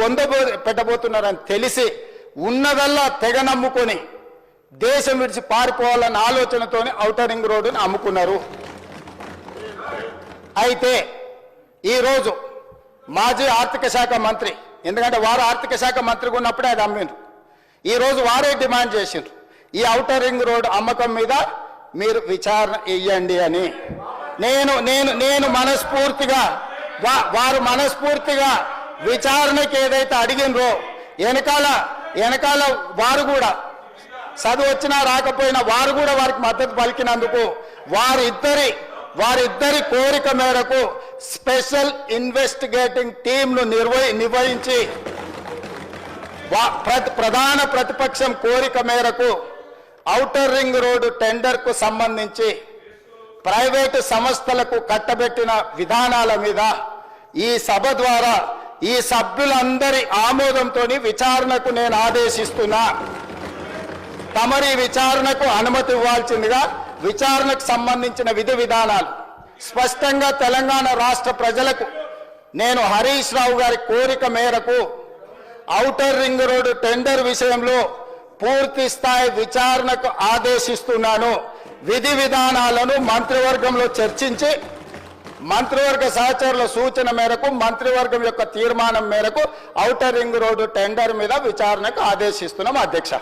బొంద పెట్టబోతున్నారని తెలిసి ఉన్నదల్లా తెగ నమ్ముకొని దేశం విడిచి పారిపోవాలన్న ఆలోచనతోనే ఔటర్ రింగ్ రోడ్డుని అమ్ముకున్నారు. అయితే ఈరోజు మాజీ ఆర్థిక శాఖ మంత్రి, ఎందుకంటే వారు ఆర్థిక శాఖ మంత్రిగా ఉన్నప్పుడే అది అమ్మిండ్రు, ఈరోజు వారే డిమాండ్ చేసిండ్రు ఈ ఔటర్ రింగ్ రోడ్ అమ్మకం మీద మీరు విచారణ ఇయ్యండి అని. నేను మనస్ఫూర్తిగా వారు మనస్ఫూర్తిగా విచారణకి ఏదైతే అడిగినరో వెనకాల వారు కూడా చదువు వచ్చినా రాకపోయినా వారు కూడా వారికి మద్దతు పలికినందుకు వారిద్దరి కోరిక మేరకు స్పెషల్ ఇన్వెస్టిగేటింగ్ టీంను నిర్వహించి ప్రధాన ప్రతిపక్షం కోరిక మేరకు ఔటర్ రింగ్ రోడ్డు టెండర్కు సంబంధించి ప్రైవేటు సంస్థలకు కట్టబెట్టిన విధానాల మీద ఈ సభ ద్వారా ఈ సభ్యులందరి ఆమోదంతో విచారణకు నేను ఆదేశిస్తున్నా. తమరి విచారణకు అనుమతి ఇవ్వాల్సిందిగా విచారణకు సంబంధించిన విధి విధానాలు స్పష్టంగా తెలంగాణ రాష్ట్ర ప్రజలకు నేను హరీష్ రావు గారి కోరిక మేరకు ఔటర్ రింగ్ రోడ్డు టెండర్ విషయంలో పూర్తి స్థాయి విచారణకు ఆదేశిస్తున్నాను. విధి విధానాలను మంత్రివర్గంలో చర్చించి మంత్రివర్గ సహచరుల సూచన మేరకు మంత్రివర్గం యొక్క తీర్మానం మేరకు ఔటర్ రింగ్ రోడ్డు టెండర్ మీద విచారణకు ఆదేశిస్తున్నాం అధ్యక్ష.